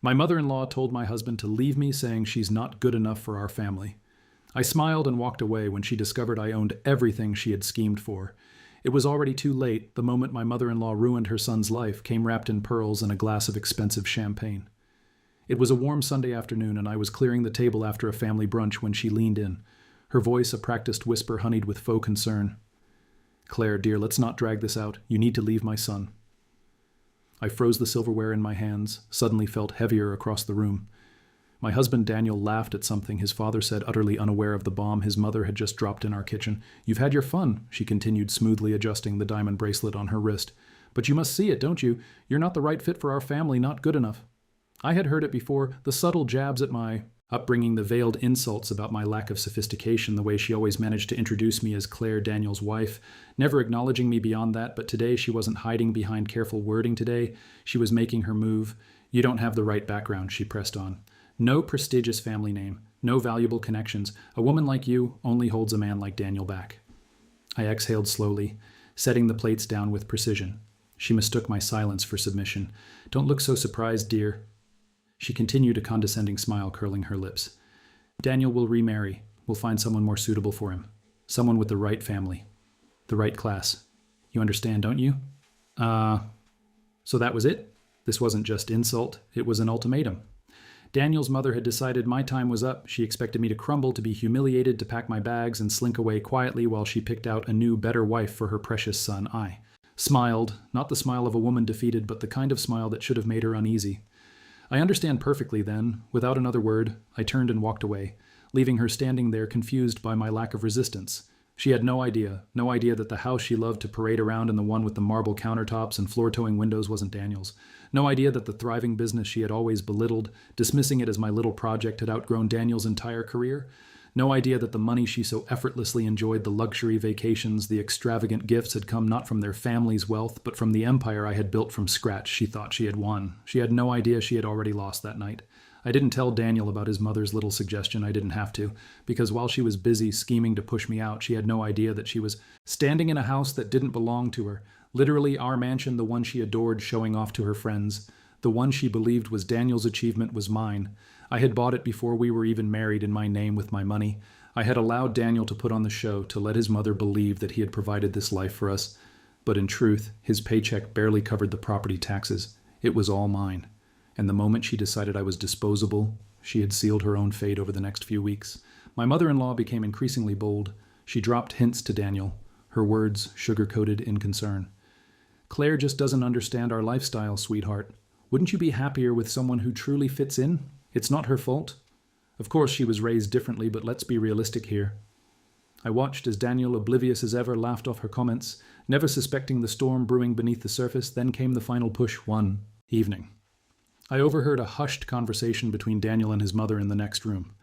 My mother-in-law told my husband to leave me, saying she's not good enough for our family. I smiled and walked away when she discovered I owned everything she had schemed for. It was already too late the moment my mother-in-law ruined her son's life, came wrapped in pearls and a glass of expensive champagne. It was a warm Sunday afternoon, and I was clearing the table after a family brunch when she leaned in, her voice a practiced whisper honeyed with faux concern. "Claire, dear, let's not drag this out. You need to leave my son." I froze the silverware in my hands, suddenly felt heavier across the room. My husband Daniel laughed at something his father said, utterly unaware of the bomb his mother had just dropped in our kitchen. "You've had your fun," she continued, smoothly adjusting the diamond bracelet on her wrist. "But you must see it, don't you? You're not the right fit for our family, not good enough." I had heard it before, the subtle jabs at my upbringing, the veiled insults about my lack of sophistication, the way she always managed to introduce me as Claire, Daniel's wife, never acknowledging me beyond that. But today she wasn't hiding behind careful wording. Today she was making her move. "You don't have the right background," she pressed on. "No prestigious family name, no valuable connections. A woman like you only holds a man like Daniel back." I exhaled slowly, setting the plates down with precision. She mistook my silence for submission. "Don't look so surprised, dear." She continued, a condescending smile curling her lips. "Daniel will remarry. We'll find someone more suitable for him. Someone with the right family. The right class. You understand, don't you?" So that was it? This wasn't just insult, it was an ultimatum. Daniel's mother had decided my time was up. She expected me to crumble, to be humiliated, to pack my bags and slink away quietly while she picked out a new, better wife for her precious son. I smiled, not the smile of a woman defeated, but the kind of smile that should have made her uneasy. I understand perfectly then. Without another word, I turned and walked away, leaving her standing there confused by my lack of resistance. She had no idea that the house she loved to parade around in, the one with the marble countertops and floor-towing windows, wasn't Daniel's. No idea that the thriving business she had always belittled, dismissing it as my little project, had outgrown Daniel's entire career. No idea that the money she so effortlessly enjoyed, the luxury vacations, the extravagant gifts, had come not from their family's wealth, but from the empire I had built from scratch. She thought she had won. She had no idea she had already lost that night. I didn't tell Daniel about his mother's little suggestion. I didn't have to, because while she was busy scheming to push me out, she had no idea that she was standing in a house that didn't belong to her. Literally our mansion, the one she adored showing off to her friends. The one she believed was Daniel's achievement was mine. I had bought it before we were even married in my name with my money. I had allowed Daniel to put on the show, to let his mother believe that he had provided this life for us. But in truth, his paycheck barely covered the property taxes. It was all mine. And the moment she decided I was disposable, she had sealed her own fate over the next few weeks. My mother-in-law became increasingly bold. She dropped hints to Daniel, her words sugar-coated in concern. "Claire just doesn't understand our lifestyle, sweetheart. Wouldn't you be happier with someone who truly fits in? It's not her fault. Of course she was raised differently, but let's be realistic here." I watched as Daniel, oblivious as ever, laughed off her comments, never suspecting the storm brewing beneath the surface. Then came the final push one evening. I overheard a hushed conversation between Daniel and his mother in the next room.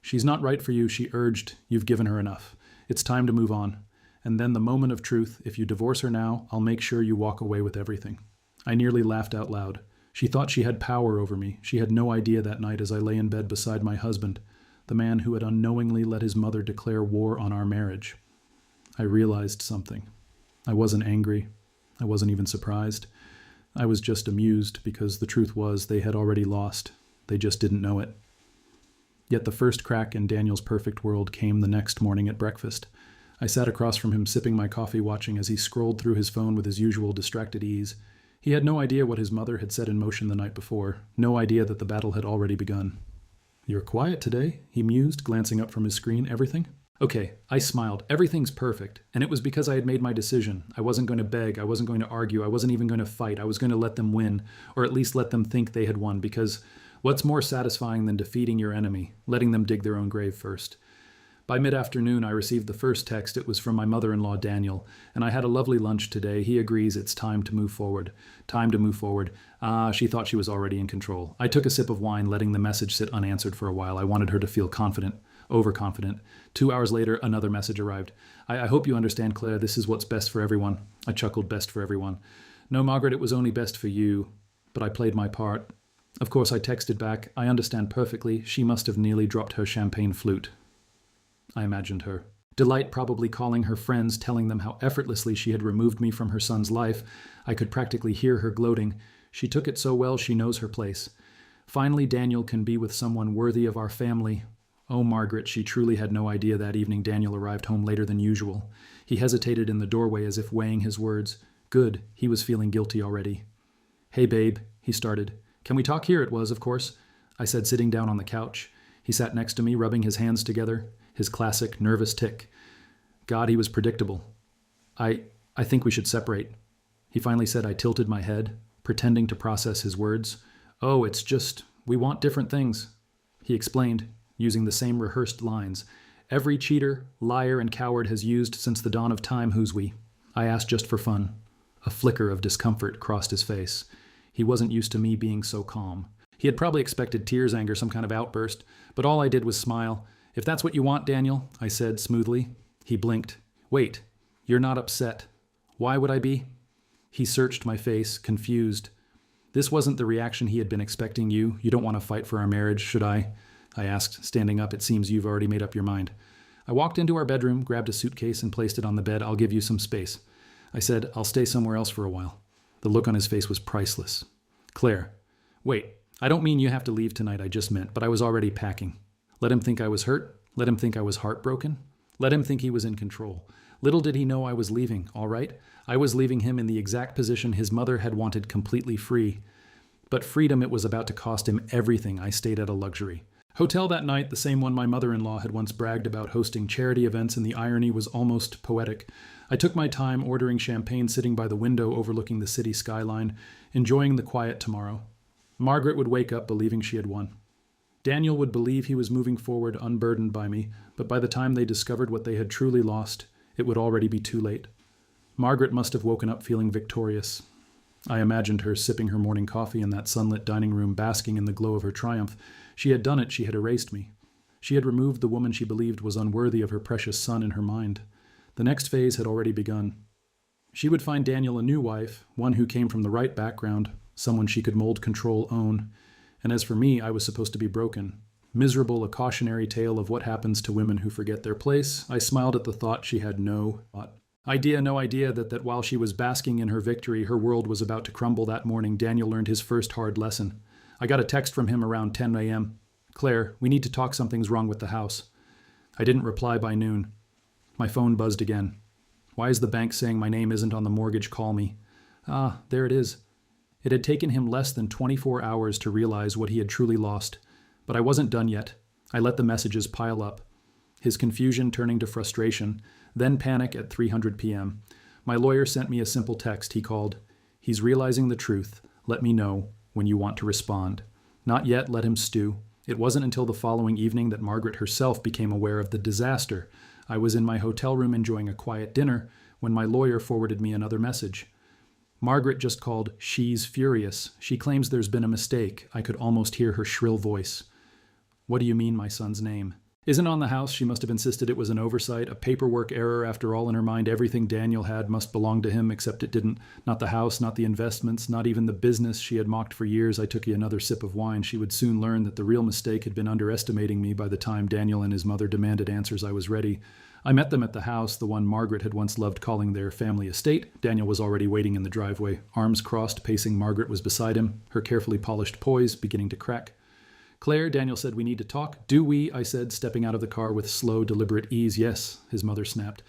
"She's not right for you," she urged. "You've given her enough. It's time to move on." And then the moment of truth: "If you divorce her now, I'll make sure you walk away with everything." I nearly laughed out loud. She thought she had power over me. She had no idea that night as I lay in bed beside my husband, the man who had unknowingly let his mother declare war on our marriage. I realized something. I wasn't angry. I wasn't even surprised. I was just amused, because the truth was they had already lost. They just didn't know it. Yet the first crack in Daniel's perfect world came the next morning at breakfast. I sat across from him, sipping my coffee, watching as he scrolled through his phone with his usual distracted ease. He had no idea what his mother had set in motion the night before, no idea that the battle had already begun. "You're quiet today," he mused, glancing up from his screen. "Everything?" "Okay," I smiled. "Everything's perfect. And it was because I had made my decision. I wasn't going to beg. I wasn't going to argue. I wasn't even going to fight. I was going to let them win, or at least let them think they had won, because what's more satisfying than defeating your enemy, letting them dig their own grave first? By mid-afternoon, I received the first text. It was from my mother-in-law, Daniel, and I had a lovely lunch today. He agrees it's time to move forward. Time to move forward. She thought she was already in control. I took a sip of wine, letting the message sit unanswered for a while. I wanted her to feel confident, overconfident. 2 hours later, another message arrived. I hope you understand, Claire. This is what's best for everyone." I chuckled. "Best for everyone." "No, Margaret, it was only best for you. But I played my part." Of course, I texted back. "I understand perfectly. She must have nearly dropped her champagne flute." I imagined her. Delight probably calling her friends, telling them how effortlessly she had removed me from her son's life. I could practically hear her gloating. She took it so well, she knows her place. Finally, Daniel can be with someone worthy of our family. Oh, Margaret, she truly had no idea that evening Daniel arrived home later than usual. He hesitated in the doorway as if weighing his words. Good, he was feeling guilty already. Hey, babe, he started. Can we talk here? It was, of course, I said, sitting down on the couch. He sat next to me, rubbing his hands together, his classic nervous tick. God, he was predictable. I think we should separate. He finally said. I tilted my head, pretending to process his words. Oh, it's just, we want different things. He explained, using the same rehearsed lines. Every cheater, liar, and coward has used since the dawn of time, who's we? I asked just for fun. A flicker of discomfort crossed his face. He wasn't used to me being so calm. He had probably expected tears, anger, some kind of outburst, but all I did was smile. If that's what you want, Daniel, I said smoothly. He blinked. Wait, you're not upset. Why would I be? He searched my face, confused. This wasn't the reaction he had been expecting. You don't want to fight for our marriage, should I? I asked, standing up. It seems you've already made up your mind. I walked into our bedroom, grabbed a suitcase, and placed it on the bed. I'll give you some space. I said, I'll stay somewhere else for a while. The look on his face was priceless. Claire, wait, I don't mean you have to leave tonight, I just meant, but I was already packing. Let him think I was hurt. Let him think I was heartbroken. Let him think he was in control. Little did he know I was leaving, all right? I was leaving him in the exact position his mother had wanted, completely free. But freedom, it was about to cost him everything. I stayed at a luxury hotel that night, the same one my mother-in-law had once bragged about, hosting charity events, and the irony was almost poetic. I took my time ordering champagne, sitting by the window overlooking the city skyline, enjoying the quiet tomorrow. Margaret would wake up believing she had won. Daniel would believe he was moving forward unburdened by me, but by the time they discovered what they had truly lost, it would already be too late. Margaret must have woken up feeling victorious. I imagined her sipping her morning coffee in that sunlit dining room, basking in the glow of her triumph. She had done it. She had erased me. She had removed the woman she believed was unworthy of her precious son in her mind. The next phase had already begun. She would find Daniel a new wife, one who came from the right background, someone she could mold, control, own. And as for me, I was supposed to be broken. Miserable, a cautionary tale of what happens to women who forget their place. I smiled at the thought she had no idea that while she was basking in her victory, her world was about to crumble. That morning, Daniel learned his first hard lesson. I got a text from him around 10 a.m. Claire, we need to talk. Something's wrong with the house. I didn't reply by noon. My phone buzzed again. Why is the bank saying my name isn't on the mortgage? Call me. Ah, there it is. It had taken him less than 24 hours to realize what he had truly lost. But I wasn't done yet. I let the messages pile up. His confusion turning to frustration, then panic at 3:00 p.m. My lawyer sent me a simple text. He called, "He's realizing the truth. Let me know when you want to respond." Not yet, let him stew. It wasn't until the following evening that Margaret herself became aware of the disaster. I was in my hotel room enjoying a quiet dinner when my lawyer forwarded me another message. Margaret just called, "She's furious. She claims there's been a mistake." I could almost hear her shrill voice. "What do you mean, my son's name?" "Isn't on the house." She must have insisted it was an oversight, a paperwork error. After all, in her mind, everything Daniel had must belong to him, except it didn't. Not the house, not the investments, not even the business she had mocked for years. I took another sip of wine. She would soon learn that the real mistake had been underestimating me. By the time Daniel and his mother demanded answers, I was ready. I met them at the house, the one Margaret had once loved calling their family estate. Daniel was already waiting in the driveway. Arms crossed, pacing. Margaret was beside him, her carefully polished poise beginning to crack. "Claire," Daniel said, "we need to talk." "Do we?" I said, stepping out of the car with slow, deliberate ease. "Yes," his mother snapped.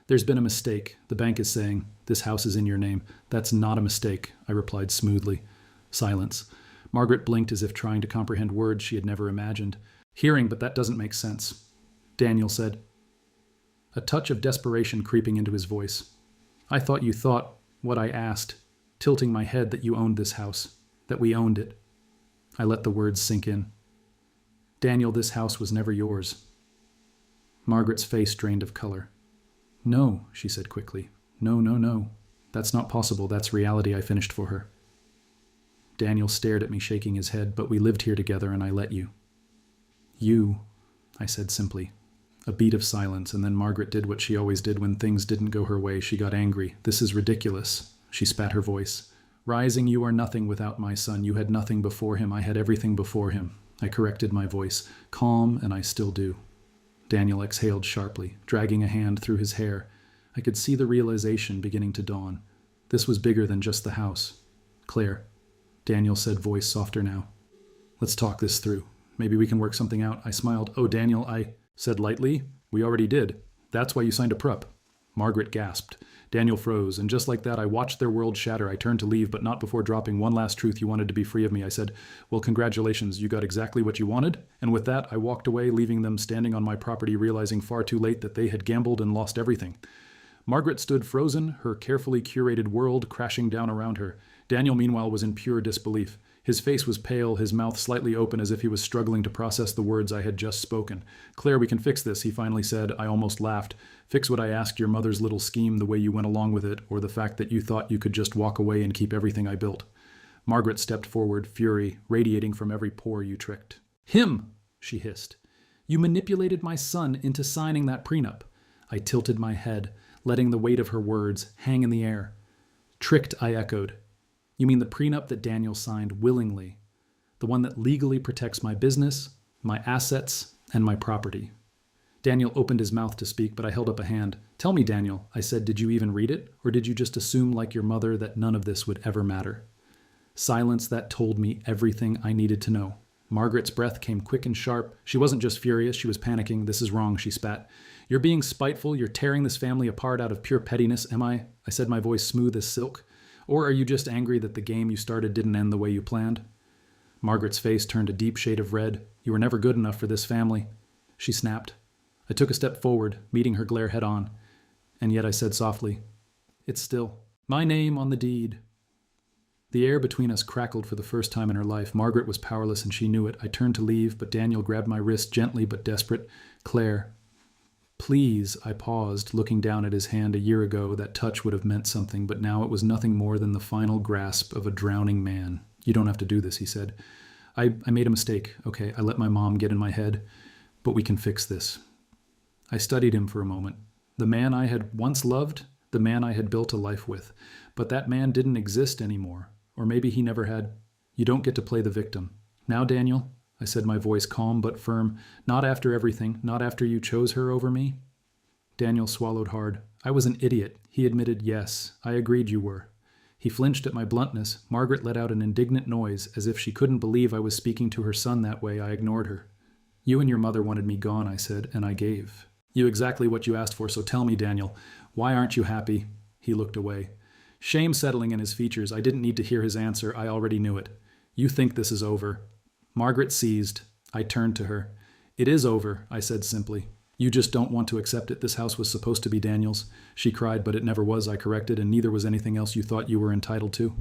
"There's been a mistake. The bank is saying, this house is in your name." "That's not a mistake," I replied smoothly. Silence. Margaret blinked as if trying to comprehend words she had never imagined. "Hearing, but that doesn't make sense." Daniel said, a touch of desperation creeping into his voice. "I thought you thought what I asked, tilting my head, that you owned this house, that we owned it." I let the words sink in. "Daniel, this house was never yours." Margaret's face drained of color. "No," she said quickly. No. That's not possible. That's reality," I finished for her. Daniel stared at me, shaking his head. "But we lived here together, and I let you." "You," I said simply. A beat of silence, and then Margaret did what she always did when things didn't go her way. She got angry. "This is ridiculous." She spat her voice. "Rising, you are nothing without my son. You had nothing before him. I had everything before him." I corrected my voice. Calm, and I still do. Daniel exhaled sharply, dragging a hand through his hair. I could see the realization beginning to dawn. This was bigger than just the house. "Claire," Daniel said, voice softer now. Let's talk this through. Maybe we can work something out. I smiled. Oh, Daniel, I said lightly. We already did. That's why you signed a prup. Margaret gasped. Daniel froze, and just like that, I watched their world shatter. I turned to leave, but not before dropping one last truth. You wanted to be free of me. I said, well, congratulations. You got exactly what you wanted. And with that, I walked away, leaving them standing on my property, realizing far too late that they had gambled and lost everything. Margaret stood frozen, her carefully curated world crashing down around her. Daniel, meanwhile, was in pure disbelief. His face was pale, his mouth slightly open as if he was struggling to process the words I had just spoken. Claire, we can fix this, he finally said. I almost laughed. Fix what I asked, your mother's little scheme, the way you went along with it, or the fact that you thought you could just walk away and keep everything I built. Margaret stepped forward, fury radiating from every pore. You tricked him, she hissed. You manipulated my son into signing that prenup. I tilted my head, letting the weight of her words hang in the air. Tricked, I echoed. You mean the prenup that Daniel signed willingly, the one that legally protects my business, my assets, and my property. Daniel opened his mouth to speak, but I held up a hand. Tell me, Daniel, I said, did you even read it? Or did you just assume, like your mother, that none of this would ever matter? Silence that told me everything I needed to know. Margaret's breath came quick and sharp. She wasn't just furious, she was panicking. This is wrong, she spat. You're being spiteful, you're tearing this family apart out of pure pettiness, am I? I said, my voice smooth as silk. Or are you just angry that the game you started didn't end the way you planned? Margaret's face turned a deep shade of red. You were never good enough for this family. She snapped. I took a step forward, meeting her glare head on. And yet I said softly, it's still my name on the deed. The air between us crackled for the first time in her life. Margaret was powerless and she knew it. I turned to leave, but Daniel grabbed my wrist gently but desperate. Claire, please, I paused, looking down at his hand. A year ago, that touch would have meant something, but now it was nothing more than the final grasp of a drowning man. You don't have to do this, he said. I made a mistake, okay? I let my mom get in my head, but we can fix this. I studied him for a moment. The man I had once loved, the man I had built a life with. But that man didn't exist anymore, or maybe he never had. You don't get to play the victim. Now, Daniel, I said, my voice calm but firm, not after everything, not after you chose her over me. Daniel swallowed hard. I was an idiot. He admitted, yes, I agreed you were. He flinched at my bluntness. Margaret let out an indignant noise, as if she couldn't believe I was speaking to her son that way. I ignored her. You and your mother wanted me gone, I said, and I gave. You exactly what you asked for, so tell me, Daniel, why aren't you happy? He looked away. Shame settling in his features. I didn't need to hear his answer. I already knew it. You think this is over. Margaret seized. I turned to her. It is over, I said simply. You just don't want to accept it. This house was supposed to be Daniel's. She cried, but it never was, I corrected, and neither was anything else you thought you were entitled to.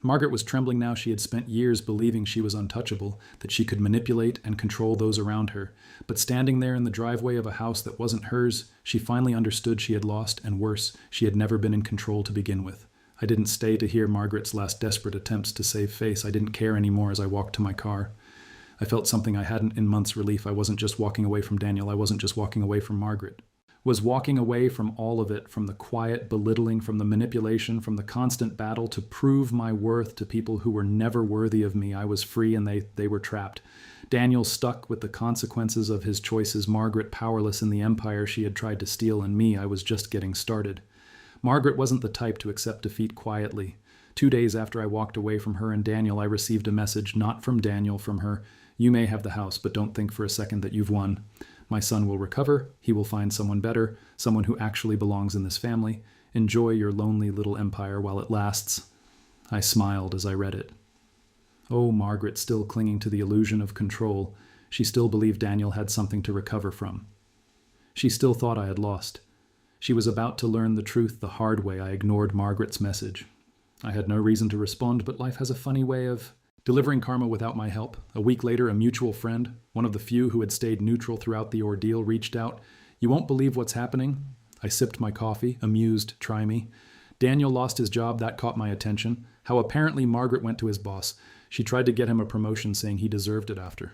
Margaret was trembling now. She had spent years believing she was untouchable, that she could manipulate and control those around her. But standing there in the driveway of a house that wasn't hers, she finally understood she had lost, and worse, she had never been in control to begin with. I didn't stay to hear Margaret's last desperate attempts to save face. I didn't care anymore as I walked to my car. I felt something I hadn't in months. Relief. I wasn't just walking away from Daniel. I wasn't just walking away from Margaret. Was walking away from all of it, from the quiet belittling, from the manipulation, from the constant battle to prove my worth to people who were never worthy of me. I was free and they were trapped. Daniel stuck with the consequences of his choices. Margaret powerless in the empire she had tried to steal, and me, I was just getting started. Margaret wasn't the type to accept defeat quietly. 2 days after I walked away from her and Daniel, I received a message, not from Daniel, from her. You may have the house, but don't think for a second that you've won. My son will recover. He will find someone better, someone who actually belongs in this family. Enjoy your lonely little empire while it lasts. I smiled as I read it. Oh, Margaret, still clinging to the illusion of control. She still believed Daniel had something to recover from. She still thought I had lost. She was about to learn the truth the hard way. I ignored Margaret's message. I had no reason to respond, but life has a funny way of delivering karma without my help. A week later, a mutual friend, one of the few who had stayed neutral throughout the ordeal, reached out. You won't believe what's happening. I sipped my coffee, amused, try me. Daniel lost his job. That caught my attention. How apparently Margaret went to his boss. She tried to get him a promotion, saying he deserved it after.